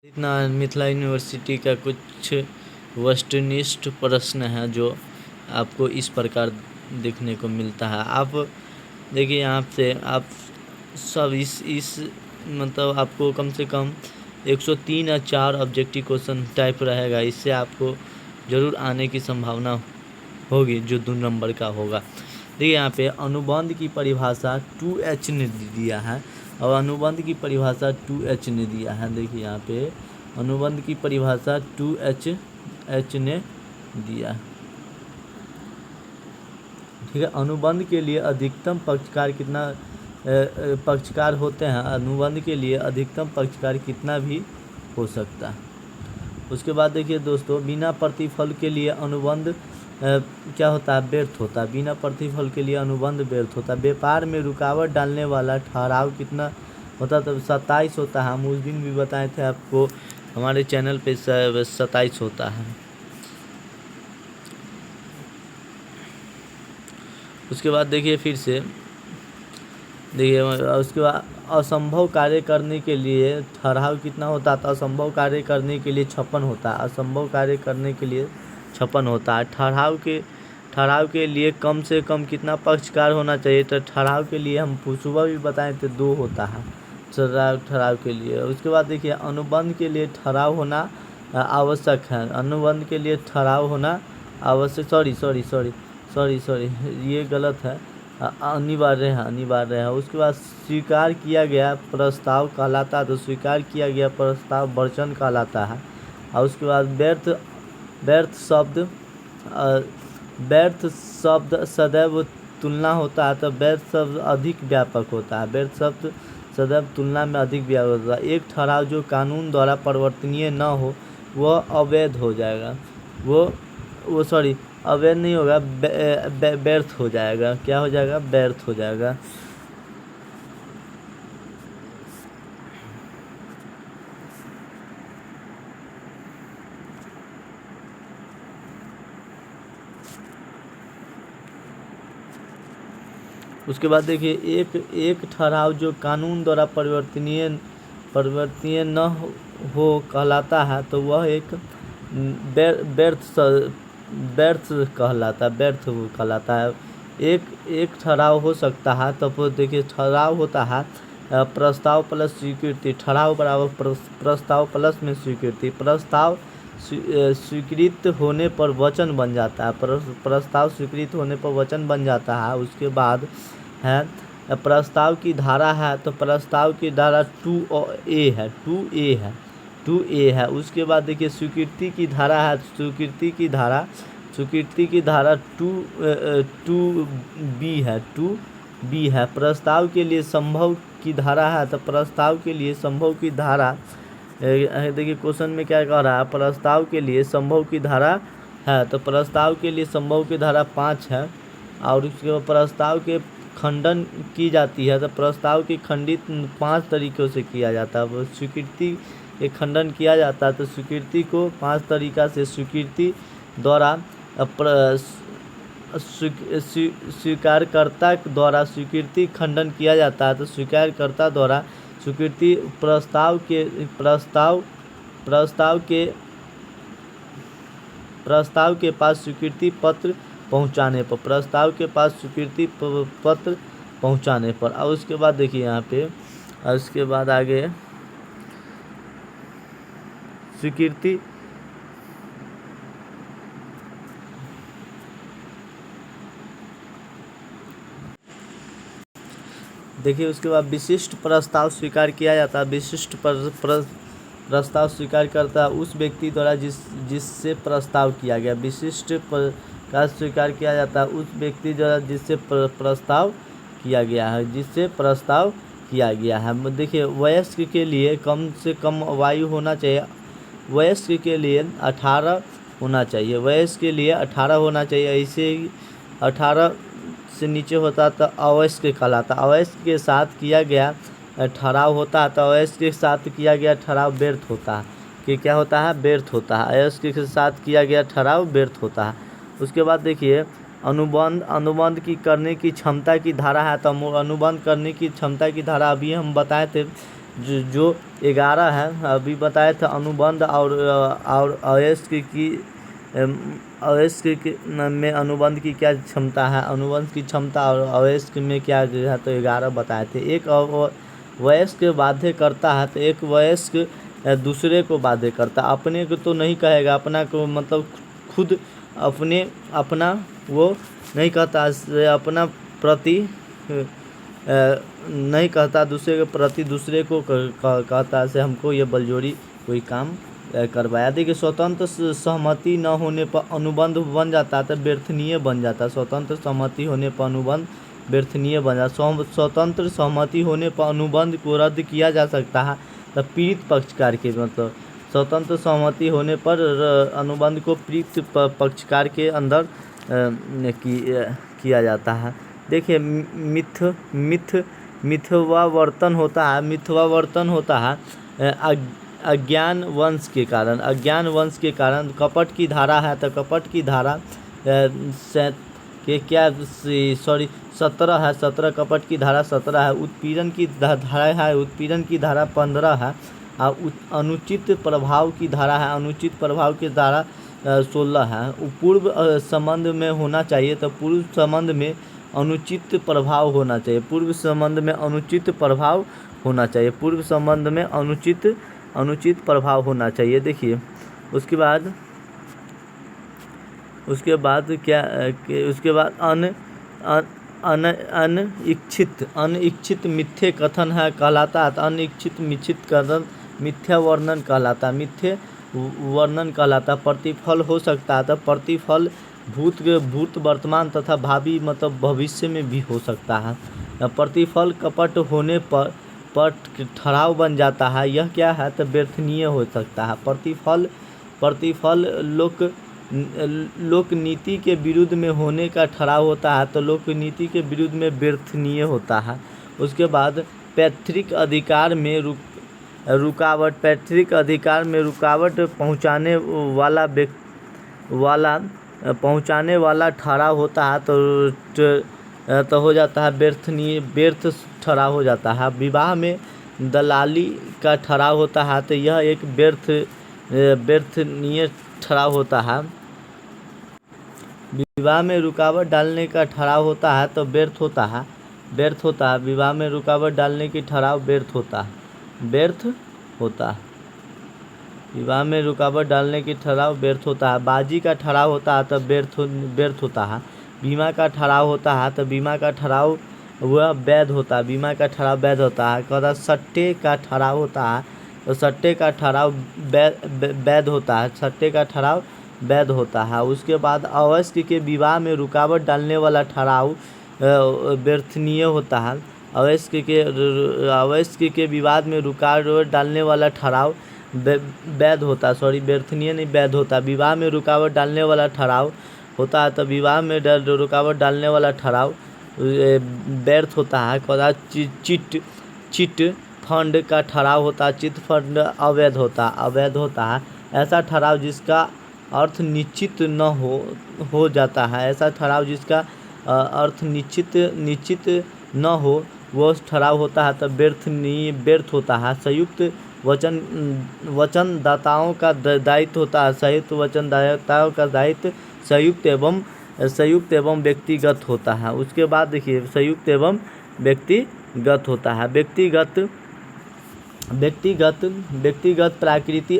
इतना मिथिला यूनिवर्सिटी का कुछ वस्तुनिष्ठ प्रश्न है जो आपको इस प्रकार देखने को मिलता है। आप देखिए यहाँ से आप सब इस मतलब आपको कम से कम 103 या 4 ऑब्जेक्टिव क्वेश्चन टाइप रहेगा। इससे आपको ज़रूर आने की संभावना होगी जो 2 नंबर का होगा। देखिए यहाँ पे अनुबंध की परिभाषा 2H ने दिया है और अनुबंध की परिभाषा 2H ने दिया है। देखिए यहाँ पे अनुबंध की परिभाषा 2H ने दिया। ठीक है, अनुबंध के लिए अधिकतम पक्षकार कितना पक्षकार होते हैं। अनुबंध के लिए अधिकतम पक्षकार कितना भी हो सकता है। उसके बाद देखिए दोस्तों, बिना प्रतिफल के लिए अनुबंध क्या होता है, व्यर्थ होता है। बिना प्रतिफल के लिए अनुबंध व्यर्थ होता है। व्यापार में रुकावट डालने वाला ठहराव कितना होता है, तो 27 होता है। हम उस दिन भी बताए थे आपको, हमारे चैनल पे 27 होता है। उसके बाद देखिए फिर से देखिए, उसके बाद असंभव कार्य करने के लिए ठहराव कितना होता है, तो असंभव कार्य करने के लिए 56 होता है। असंभव कार्य करने के लिए 56 होता है। ठहराव के लिए कम से कम कितना पक्षकार होना चाहिए, तो ठहराव के लिए हम सुबह भी बताए थे 2 होता है ठहराव के लिए। उसके बाद देखिए, अनुबंध के लिए ठहराव होना आवश्यक है। अनुबंध के लिए ठहराव होना आवश्यक, सॉरी ये गलत है, अनिवार्य है। उसके बाद स्वीकार किया गया प्रस्ताव कहलाता है, तो स्वीकार किया गया प्रस्ताव वर्चन कहलाता है। और उसके बाद व्यर्थ शब्द सदैव तुलना होता है, तो व्यर्थ शब्द अधिक व्यापक होता है। व्यर्थ शब्द सदैव तुलना में अधिक व्यापक होता है। एक ठहराव जो कानून द्वारा परिवर्तनीय न हो वह अवैध हो जाएगा। अवैध नहीं होगा, व्यर्थ हो जाएगा। क्या हो जाएगा, व्यर्थ हो जाएगा। उसके बाद देखिए, एक ठहराव जो कानून द्वारा परिवर्तनीय न हो कहलाता है, तो वह एक व्यर्थ कहलाता है। एक ठहराव हो सकता है, तो देखिए ठहराव होता है प्रस्ताव प्लस स्वीकृति। ठहराव बराबर प्रस्ताव प्लस में स्वीकृति। प्रस्ताव स्वीकृत होने पर वचन बन जाता है। प्रस्ताव स्वीकृत होने पर वचन बन जाता है। उसके बाद है प्रस्ताव की धारा है, तो प्रस्ताव की धारा 2A है। उसके बाद देखिए, स्वीकृति की धारा है। स्वीकृति की धारा 2B है। प्रस्ताव के लिए संभव की धारा है, तो प्रस्ताव के लिए संभव की धारा देखिए क्वेश्चन में क्या कह रहा है, प्रस्ताव के लिए संभव की धारा है, तो प्रस्ताव के लिए संभव की धारा 5 है। और उसके बाद प्रस्ताव के खंडन की जाती है, तो प्रस्ताव की खंडित 5 तरीक़ों से किया जाता है। स्वीकृति के खंडन किया जाता है, तो स्वीकृति को 5 तरीक़ा से स्वीकृति द्वारा स्वीकारकर्ता द्वारा स्वीकृति खंडन किया जाता है, तो स्वीकारकर्ता द्वारा स्वीकृति प्रस्ताव के पास स्वीकृति पत्र पहुंचाने पर। प्रस्ताव के पास स्वीकृति पत्र पहुंचाने पर। और उसके बाद देखिए यहाँ पे, उसके बाद आगे स्वीकृति देखिए, उसके बाद विशिष्ट प्रस्ताव स्वीकार किया जाता है। विशिष्ट प्रस्ताव स्वीकार करता है उस व्यक्ति द्वारा जिससे प्रस्ताव किया गया। विशिष्ट का स्वीकार किया जाता है उस व्यक्ति द्वारा जिससे प्रस्ताव किया गया है। देखिए, वयस्क के लिए कम से कम आयु होना चाहिए। वयस्क के लिए 18 होना चाहिए। वयस्क के लिए 18 होना चाहिए। ऐसे ही 18 से नीचे होता तो अवयस्क कहलाता। अवयस्क के साथ किया गया ठहराव होता है, तो अवयस्क के साथ किया गया ठहराव व्यर्थ होता है। कि क्या होता है, व्यर्थ होता है। अवयस्क के साथ किया गया ठहराव व्यर्थ होता है। उसके बाद देखिए, अनुबंध की करने की क्षमता की धारा है, तो अनुबंध करने की क्षमता की धारा अभी हम बताए थे जो 11 है अभी बताया था अनुबंध और अयस्क की अयस्क में अनुबंध की क्या क्षमता है, अनुबंध की क्षमता और अयस्क में क्या जो है तो 11 बताए थे। एक वयस्क बाध्य करता है तो एक वयस्क दूसरे को बाध्य करता, अपने को तो नहीं कहेगा, अपना को मतलब खुद अपना वो नहीं कहता, अपना प्रति नहीं कहता, दूसरे के प्रति दूसरे को कहता से हमको ये बलजोरी कोई काम करवाया। देखिए स्वतंत्र सहमति न होने पर अनुबंध बन जाता है तो व्यर्थनीय बन जाता है। स्वतंत्र सहमति होने पर अनुबंध व्यर्थनीय बन जाता है। स्वतंत्र सहमति होने पर अनुबंध को रद्द किया जा सकता है तो पीड़ित पक्षकार के मतलब स्वतंत्र सहमति होने पर अनुबंध को पीड़ित पक्षकार के अंदर किया जाता है। देखिए मिथ्यावर्तन होता है, मिथ्यावर्तन होता है अज्ञान वंश के कारण। कपट की धारा है तो कपट की धारा के क्या 17 है, 17 कपट की धारा 17 है। उत्पीड़न की धारा है, उत्पीड़न की धारा 15 है। और अनुचित प्रभाव की धारा है, अनुचित प्रभाव की धारा 16 है। पूर्व संबंध में होना चाहिए तो पूर्व संबंध में अनुचित प्रभाव होना चाहिए, पूर्व संबंध में अनुचित प्रभाव होना चाहिए, पूर्व संबंध में अनुचित प्रभाव होना चाहिए। देखिए उसके बाद क्या उसके बाद अनिच्छित मिथ्य कथन है कहलाता है। अनिच्छित मिच्छित कथन मिथ्या वर्णन कहलाता, मिथ्य वर्णन कहलाता। प्रतिफल हो सकता है तो प्रतिफल भूत वर्तमान तथा भावी मतलब भविष्य में भी हो सकता है। प्रतिफल कपट होने पर ठहराव बन जाता है, यह क्या है तो व्यर्थनीय हो सकता है। प्रतिफल लोक नीति के विरुद्ध में होने का ठहराव होता है तो लोक नीति के विरुद्ध में व्यर्थनीय होता है। उसके बाद पैतृक अधिकार में रुकावट, पैतृक अधिकार में रुकावट पहुंचाने वाला ठहराव होता है तो हो जाता है व्यर्थ ठहराव हो जाता है। विवाह में दलाली का ठहराव होता है तो यह एक व्यर्थनीय ठहराव होता है। विवाह में रुकावट डालने का ठहराव होता है तो व्यर्थ होता है। विवाह में रुकावट डालने की ठहराव व्यर्थ होता है। विवाह में रुकावट डालने की ठहराव व्यर्थ होता है। बाजी का ठहराव होता है तो व्यर्थ होता है। बीमा का ठहराव होता है तो बीमा का ठहराव वह वैध होता है, बीमा का ठहराव वैध होता है। कहता सट्टे का ठहराव होता है तो सट्टे का ठहराव वैध होता है, सट्टे का ठहराव वैध होता है। उसके बाद अवयस्क के विवाह में रुकावट डालने वाला ठहराव व्यर्थनीय होता है। अवयस्क के विवाद में रुकावट डालने वाला ठहराव वैध होता है, व्यर्थनीय नहीं वैध होता। विवाह में रुकावट डालने वाला ठहराव होता है तो विवाह में रुकावट डालने वाला ठहराव व्यर्थ होता है। चिट फंड का ठहराव होता है, चिट फंड अवैध होता है। ऐसा ठहराव जिसका अर्थ निश्चित न हो जाता है, ऐसा ठहराव जिसका अर्थ निश्चित न हो वो ठहराव होता है तो व्यर्थ होता है। संयुक्त वचनदाताओं का दायित्व होता है, संयुक्त वचनदाताओं का दायित्व संयुक्त एवं व्यक्तिगत होता है। उसके बाद देखिए संयुक्त एवं व्यक्तिगत होता है। व्यक्तिगत प्राकृति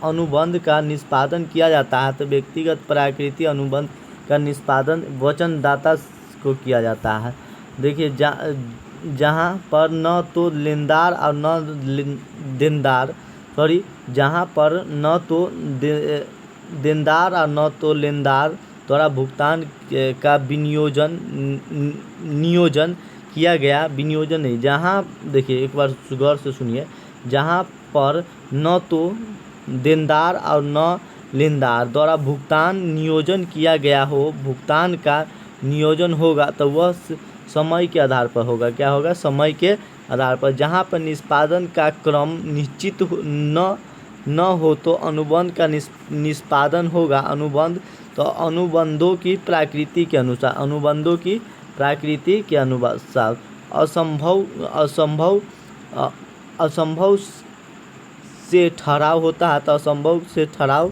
अनुबंध का निष्पादन किया जाता है तो व्यक्तिगत प्राकृति अनुबंध का निष्पादन वचनदाता को किया जाता है। देखिए जहाँ पर न तो लेनदार और न देनदार जहाँ पर न तो देनदार और न तो लेनदार द्वारा भुगतान का नियोजन किया गया, विनियोजन नहीं, जहाँ देखिए एक बार गौर से सुनिए, जहाँ पर न तो देनदार और न लेनदार द्वारा भुगतान नियोजन किया गया हो, भुगतान का नियोजन होगा तो वह समय के आधार पर होगा। क्या होगा? समय के आधार पर। जहाँ पर निष्पादन का क्रम निश्चित न हो तो अनुबंध का निष्पादन होगा। अनुबंधों की प्रकृति के अनुसार असंभव असंभव से ठहराव होता है तो असंभव से ठहराव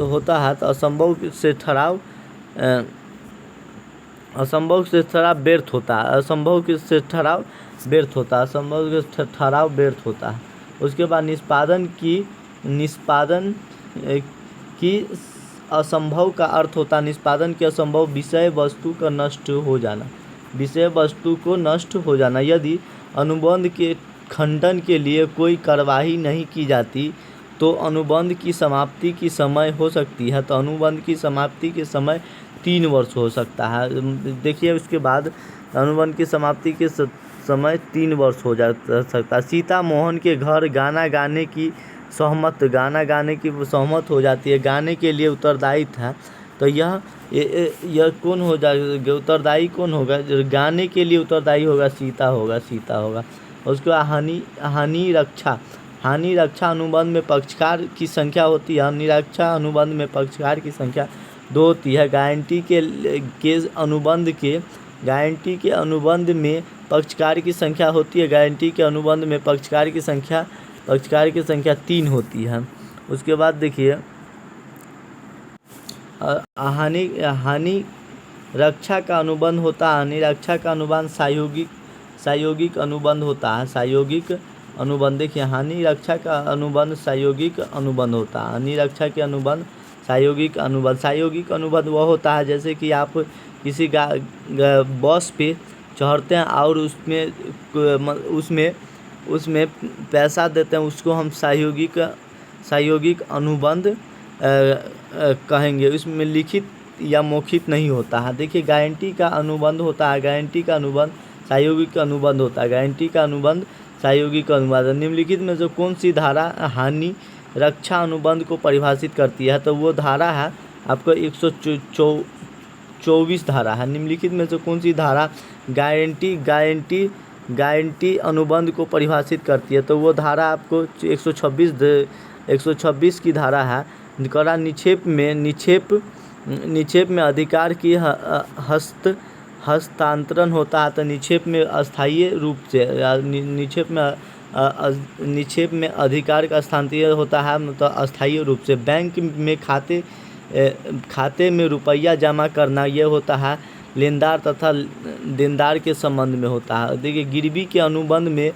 होता है तो असंभव से ठहराव असंभव से ठहराव व्यर्थ होता है, असंभव से ठहराव व्यर्थ होता है, असंभव से ठहराव व्यर्थ होता है। उसके बाद निष्पादन की असंभव का अर्थ होता है निष्पादन की असंभव विषय वस्तु का नष्ट हो जाना, विषय वस्तु को नष्ट हो जाना। यदि अनुबंध के खंडन के लिए कोई कार्यवाही नहीं की जाती तो अनुबंध की समाप्ति की समय हो सकती है, तो अनुबंध की समाप्ति के समय 3 वर्ष हो सकता है। देखिए उसके बाद अनुबंध की समाप्ति के समय 3 वर्ष हो जा सकता है। सीता मोहन के घर गाना गाने की सहमत हो जाती है, गाने के लिए उत्तरदायी था। तो यह कौन हो जाएगा, उत्तरदायी कौन होगा, गाने के लिए उत्तरदायी होगा सीता होगा। उसके बाद हानि रक्षा अनुबंध में पक्षकार की संख्या होती है, निरक्षा अनुबंध में पक्षकार की संख्या 2 होती है। गारंटी के अनुबंध में पक्षकार की संख्या होती है, गारंटी के अनुबंध में पक्षकार की संख्या 3 होती है। उसके बाद देखिए हानि रक्षा का अनुबंध होता है, निरक्षा का अनुबंध सायोगिक अनुबंध होता है, सायोगिक अनुबंध। देखिए हानि रक्षा का अनुबंध सायोगिक अनुबंध होता है, निरक्षा के अनुबंध सायोगिक अनुबंध वह होता है जैसे कि आप किसी बस पे चढ़ते हैं और उसमें पैसा देते हैं, उसको हम सायोगिक अनुबंध कहेंगे। उसमें लिखित या मौखिक नहीं होता है। देखिए गारंटी का अनुबंध होता है, गारंटी का अनुबंध सायोगिक अनुबंध होता है, गारंटी का अनुबंध सायोगिक अनुबंध। निम्नलिखित में से कौन सी धारा हानि रक्षा अनुबंध को परिभाषित करती है, तो वो धारा है आपको 124 धारा है। निम्नलिखित में से कौन सी धारा गारंटी अनुबंध को परिभाषित करती है, तो वो धारा आपको 126 की धारा है। करा निक्षेप में अधिकार की हस्तांतरण होता है, तो निक्षेप में अस्थायी रूप से निक्षेप में अधिकार का हस्तांतरण होता है तो अस्थायी रूप से। बैंक में खाते में रुपया जमा करना यह होता है लेनदार तथा देनदार के संबंध में होता है। देखिए गिरवी के अनुबंध में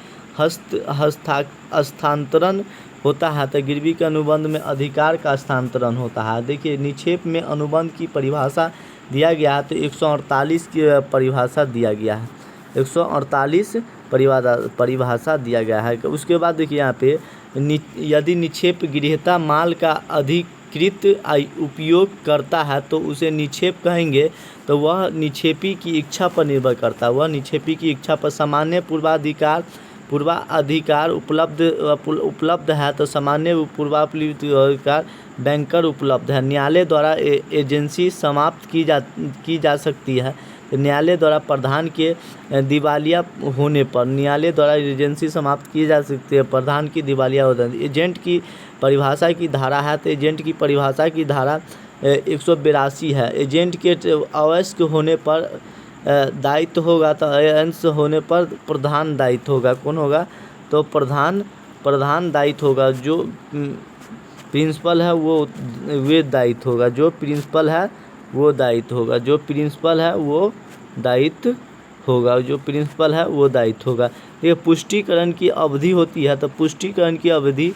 हस्तांतरण होता है, तो गिरवी के अनुबंध में अधिकार का हस्तांतरण होता है। देखिए निक्षेप में अनुबंध की परिभाषा दिया गया है, तो 148 की परिभाषा दिया गया है, 148 परिभाषा दिया गया है। उसके बाद देखिए यहाँ पे यदि निक्षेप गृहीता माल का अधिकृत उपयोग करता है तो उसे निक्षेप कहेंगे, तो वह निक्षेपी की इच्छा पर निर्भर करता है, वह निक्षेपी की इच्छा पर। सामान्य पूर्वाधिकार उपलब्ध है, तो सामान्य पूर्वाधिकार बैंकर उपलब्ध है। न्यायालय द्वारा एजेंसी समाप्त की जा सकती है, न्यायालय द्वारा प्रधान के दिवालिया होने पर न्यायालय द्वारा एजेंसी समाप्त की जा सकती है, प्रधान की दिवालिया होता है। एजेंट की परिभाषा की धारा है, तो एजेंट की परिभाषा की धारा 182 है। एजेंट के अवश्य होने पर दायित्व होगा, तो अंश होने पर प्रधान दायित्व होगा। कौन होगा, तो प्रधान दायित्व होगा। जो प्रिंसिपल है वो दायित्व होगा, जो प्रिंसिपल है वो दायित्व होगा, जो प्रिंसिपल है वो दायित्व होगा, जो प्रिंसिपल है वो दायित्व होगा। देखिए पुष्टिकरण की अवधि होती है, तो पुष्टिकरण की अवधि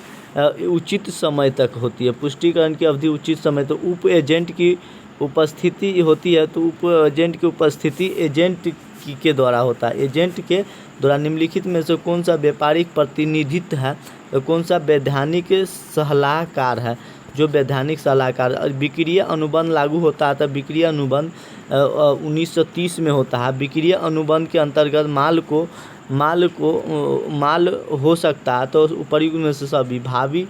उचित समय तक होती है, पुष्टिकरण की अवधि उचित समय। तो उप एजेंट की उपस्थिति होती है, तो उप एजेंट की उपस्थिति एजेंट के द्वारा होता है, एजेंट के द्वारा। निम्नलिखित में से कौन सा व्यापारिक प्रतिनिधित्व है, तो कौन सा वैधानिक सलाहकार है, जो वैधानिक सलाहकार। विक्रीय अनुबंध लागू होता है, तो विक्रीय अनुबंध 1930 में होता है। विक्रीय अनुबंध के अंतर्गत माल हो सकता है, तो उपर्युक्त में से सभी भावी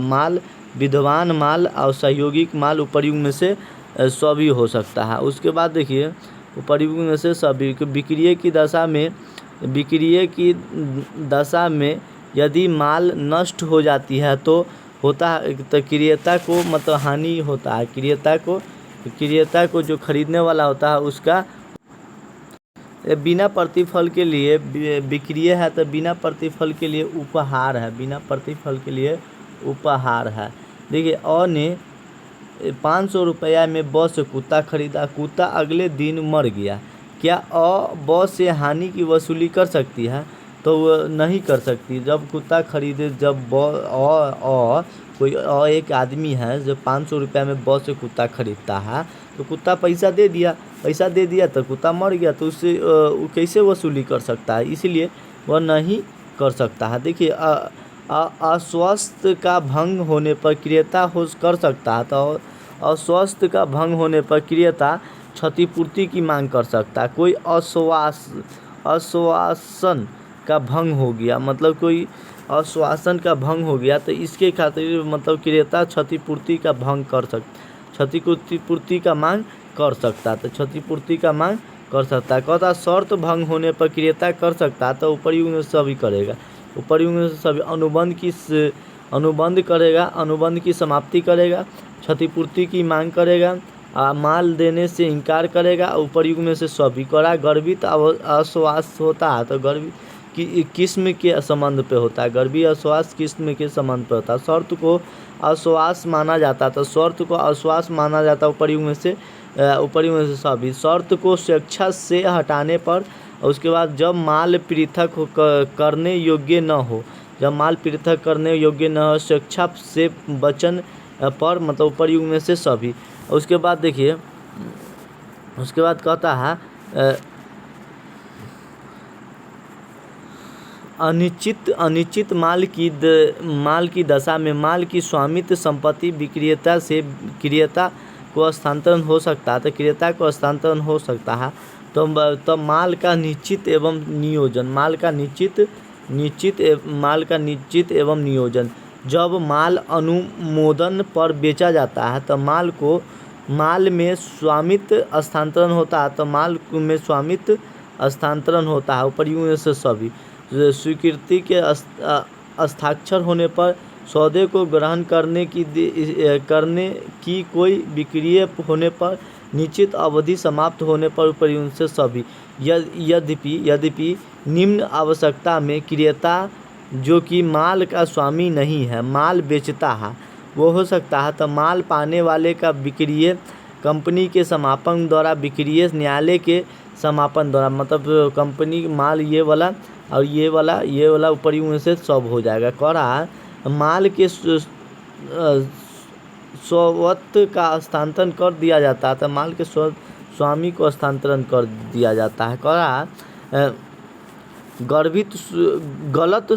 माल, विद्वान माल और सहयोगिक माल उपर्युक्त में से सभी हो सकता है। उसके बाद देखिए उपर्युक्त में से सभी विक्रीय की दशा में यदि माल नष्ट हो जाती है तो होता है, तो क्रेता को मतलब हानि होता है, क्रेता को जो खरीदने वाला होता है उसका बिना प्रतिफल के लिए विक्रिय है, तो बिना प्रतिफल के लिए उपहार है, बिना प्रतिफल के लिए उपहार है। देखिए, अ ने 500 रुपया में ब से कुत्ता खरीदा, कुत्ता अगले दिन मर गया। क्या अ ब से हानि की वसूली कर सकती है? तो वो नहीं कर सकती। जब कुत्ता खरीदे, जब कोई एक आदमी है जो 500 रुपया में ब से कुत्ता खरीदता है, तो कुत्ता पैसा दे दिया तो कुत्ता मर गया, तो उससे वो कैसे वसूली कर सकता है? इसीलिए वह नहीं कर सकता है। देखिए, अस्वस्थ का भंग होने पर क्रियता हो कर सकता है, तो अस्वस्थ का भंग होने पर क्रियता क्षतिपूर्ति की मांग कर सकता है। कोई आश्वासन का भंग हो गया, मतलब कोई आश्वासन का भंग हो गया, तो इसके खातिर मतलब क्रियता क्षतिपूर्ति का भंग कर क्षतिपूर्ति का मांग कर सकता है, तो क्षतिपूर्ति का मांग कर सकता है। कहता शर्त भंग होने पर क्रियता कर सकता है, तो उपयुक्त में सभी करेगा। उपयुक्त में सभी अनुबंध करेगा, अनुबंध की समाप्ति करेगा, क्षतिपूर्ति की मांग करेगा, माल देने से इनकार करेगा, उपयुक्त में से सभी करा। गर्भित अस्वास्थ्य होता है, तो गर्भित किस्म के संबंध पे होता है, गर्भित अस्वास्थ्य किस्म के संबंध पे होता है। शर्त को अस्वास्थ्य माना जाता है, तो शर्त को अस्वास्थ्य माना जाता है उपयुक्त में से सभी। शर्त को स्वेच्छा से हटाने पर, उसके बाद जब माल पृथक करने योग्य न हो, जब माल पृथक करने योग्य न हो, स्वेच्छा से वचन पर, मतलब उपयुक्त में से सभी। उसके बाद देखिए, उसके बाद कहता है अनिश्चित माल की दशा में माल की स्वामित्व संपत्ति विक्रेता से क्रेता को हस्तांतरण हो सकता है, तो क्रेता को हस्तांतरण हो सकता है। तो माल का निश्चित एवं नियोजन, माल का निश्चित एवं नियोजन। जब माल अनुमोदन पर बेचा जाता है, तो माल में स्वामित्व हस्तांतरण होता है, तो माल में स्वामित्व हस्तांतरण होता है उपयुक्त से सभी। स्वीकृति के हस्ताक्षर होने पर, सौदे को ग्रहण करने की कोई विक्रिय होने पर, निश्चित अवधि समाप्त होने पर उपयुक्त से सभी। यद्यपि निम्न आवश्यकता में क्रेता जो कि माल का स्वामी नहीं है, माल बेचता है, वो हो सकता है। तो माल पाने वाले का विक्रिय कंपनी के समापन द्वारा, विक्रिय न्यायालय के समापन द्वारा, मतलब कंपनी माल ये वाला और ये वाला उपयुक्त से सब हो जाएगा। कह रहा है माल के स्वत्व का हस्तांतरण कर दिया जाता है, तो माल के स्वामी को हस्तांतरण कर दिया जाता है। कह रहा है गलत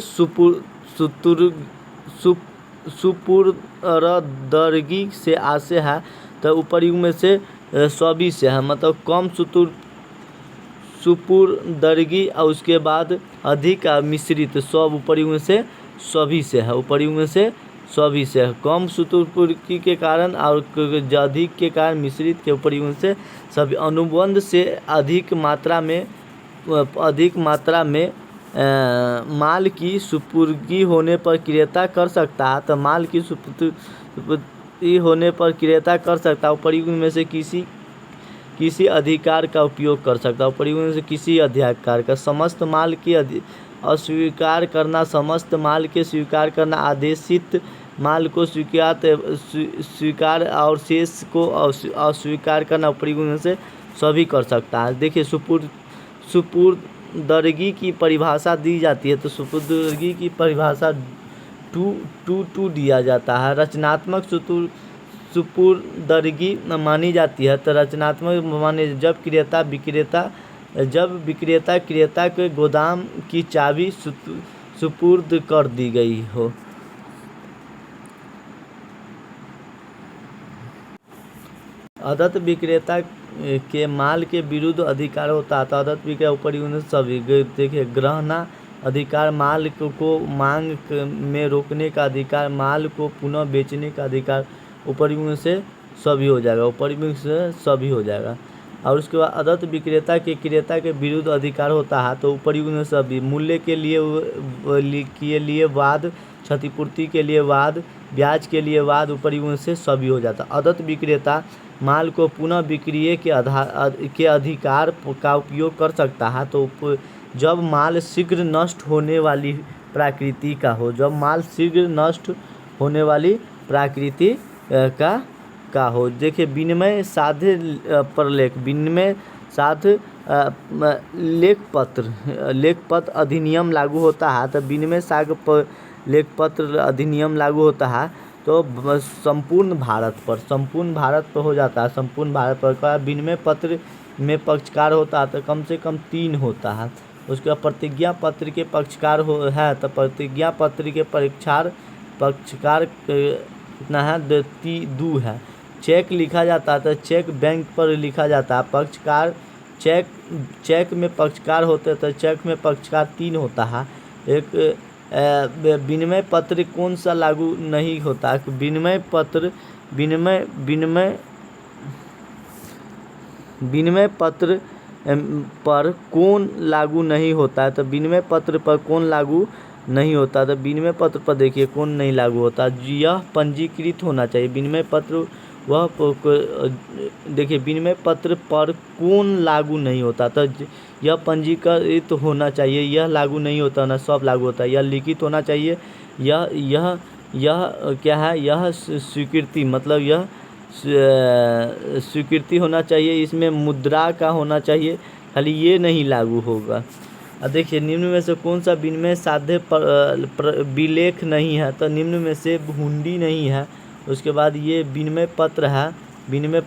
सुपुर्दगी से आशय है, तो उपयुक्त में से सभी से है, मतलब कम सुपुर्दगी और उसके बाद अधिक मिश्रित, सब उपयुक्त में से सभी से है, उपयुक्त में से सभी से है। कम सुपुर्दगी के कारण और अधिक के कारण मिश्रित के उपयुक्त से सभी। अनुबंध से अधिक मात्रा में माल की सुपुर्दगी होने पर क्रेता कर सकता है, तो माल की सुपुर्दगी होने पर क्रेता कर सकता है उपयुक्त में से किसी अधिकार का उपयोग कर सकता है, उपयुक्त में से किसी अधिकार का। समस्त माल की अस्वीकार करना, समस्त माल के स्वीकार करना, आदेशित माल को स्वीकार और शेष को अस्वीकार करना उपयुक्त में से सभी कर सकता है। देखिए, सुपुर्दगी की परिभाषा दी जाती है, तो सुपुर्दगी की परिभाषा टू दिया जाता है। रचनात्मक सुपुर्दगी मानी जाती है, तो रचनात्मक माने जब विक्रेता क्रेता के गोदाम की चाबी सुपुर्द कर दी गई हो। अदत्त विक्रेता के माल के विरुद्ध अधिकार होता है, तो अदत्त विक्रेता उपयुक्त सभी। देखिए, ग्रहणा अधिकार, माल को मांग में रोकने का अधिकार, माल को पुनः बेचने का अधिकार, उपयुक्त से सभी हो जाएगा, उपयुक्त से सभी हो जाएगा। और उसके बाद अदत्त विक्रेता के क्रेता के विरुद्ध अधिकार होता है, तो उपयुक्त में सभी। मूल्य के लिए वाद क्षतिपूर्ति के लिए वाद, ब्याज के लिए वाद, ऊपरी से सभी हो जाता। अदत्त विक्रेता माल को पुनः विक्रय के अधिकार का उपयोग कर सकता है। तो जब माल शीघ्र नष्ट होने वाली प्रकृति का हो, जब माल शीघ्र नष्ट होने वाली प्रकृति का हो। देखिए विनिमय साध्य प्रलेख, विनिमय साध्य लेखपत्र अधिनियम लागू होता है। तो विनिमय साध्य लेखपत्र अधिनियम लागू होता है तो संपूर्ण भारत पर हो जाता है। संपूर्ण भारत पर विनिमय पत्र में पक्षकार होता है तो कम से कम 3 होता है। उसके बाद प्रतिज्ञा पत्र के पक्षकार है तो प्रतिज्ञा पत्र के पक्षकार कितना है, 2 है। चेक लिखा जाता है तो चेक बैंक पर लिखा जाता है। पक्षकार चेक में पक्षकार होते हैं तो चेक में पक्षकार 3 होता है। एक विनिमय पत्र कौन सा लागू नहीं होता? विनिमय पत्र पर कौन लागू नहीं होता है? तो विनिमय पत्र पर कौन लागू नहीं होता? तो विनिमय पत्र पर देखिए कौन नहीं लागू होता, यह पंजीकृत होना चाहिए। विनिमय पत्र देखिए विनिमय पत्र पर कौन लागू नहीं होता? तो यह पंजीकृत होना चाहिए, यह लागू नहीं होता ना, सब लागू होता है। यह लिखित होना चाहिए, यह क्या है, यह स्वीकृति, मतलब यह स्वीकृति होना चाहिए। इसमें मुद्रा का होना चाहिए, खाली ये नहीं लागू होगा। अब देखिए निम्न में से कौन सा विनिमय साध्य विलेख नहीं है? तो निम्न में से हुंडी नहीं है। उसके बाद ये विनिमय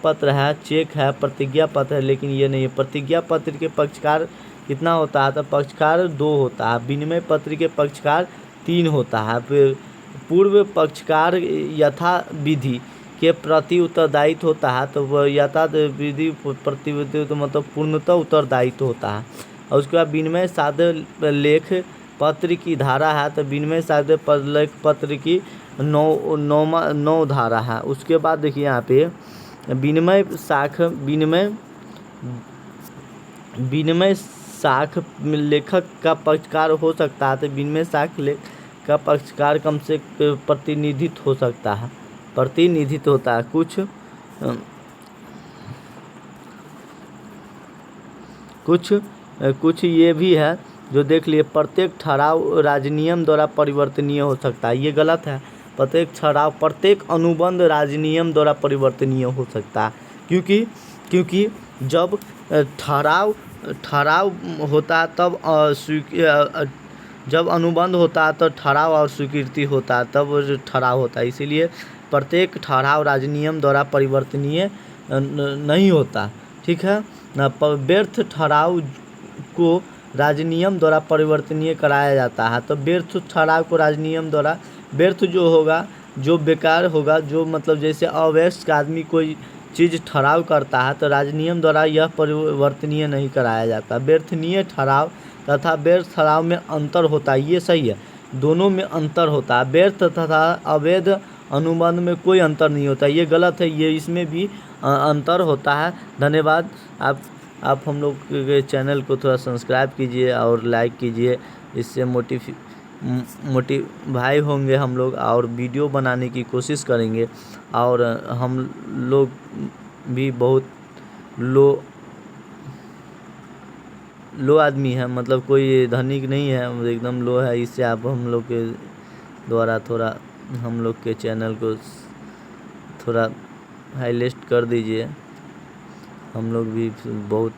पत्र है, चेक है, प्रतिज्ञा पत्र है, लेकिन ये नहीं है। प्रतिज्ञा पत्र के पक्षकार कितना होता है? तो पक्षकार 2 होता है। विनिमय पत्र के पक्षकार 3 होता है। पूर्व पक्षकार यथा विधि के प्रति उत्तरदायित्व होता है। तो वह यथा विधि प्रति मतलब पूर्णतः उत्तरदायित्व होता है। और उसके बाद विनिमय साध्य लेख पत्र की धारा है तो विनिमय साध्य लेख पत्र की 9 धारा है। उसके बाद देखिए यहाँ पे विनिमय साख लेखक का पक्षकार हो सकता है। तो विनिमय साख लेख का पक्षकार कम से प्रतिनिधित्व हो सकता है, प्रतिनिधित्व होता है। कुछ ये भी है जो देख लिए, प्रत्येक ठहराव राजनियम द्वारा परिवर्तनीय हो सकता है। ये गलत है। प्रत्येक अनुबंध राजनियम द्वारा परिवर्तनीय हो सकता है, क्योंकि जब ठहराव होता है तब जब अनुबंध होता है तो ठहराव और स्वीकृति होता है, तब ठहराव होता है। इसीलिए प्रत्येक ठहराव राजनियम द्वारा परिवर्तनीय नहीं होता, ठीक है ना। व्यर्थ ठहराव को राजनियम द्वारा परिवर्तनीय कराया जाता है। तो व्यर्थ ठहराव को राजनियम द्वारा, व्यर्थ जो होगा, जो बेकार होगा, जो मतलब जैसे अवयस्क आदमी कोई चीज़ ठहराव करता है तो राजनियम द्वारा यह परिवर्तनीय नहीं कराया जाता। व्यर्थनीय ठहराव तथा व्यर्थ ठहराव में अंतर होता है, ये सही है, दोनों में अंतर होता है। व्यर्थ तथा अवैध अनुबंध में कोई अंतर नहीं होता, ये गलत है, ये इसमें भी अंतर होता है। धन्यवाद। आप हम लोग के चैनल को थोड़ा सब्सक्राइब कीजिए और लाइक कीजिए, इससे मोटिवाई होंगे हम लोग और वीडियो बनाने की कोशिश करेंगे। और हम लोग भी बहुत लो आदमी है, मतलब कोई धनिक नहीं है, एकदम लो है। इससे आप हम लोग के द्वारा थोड़ा हम लोग के चैनल को थोड़ा हाईलाइट कर दीजिए। हम लोग भी बहुत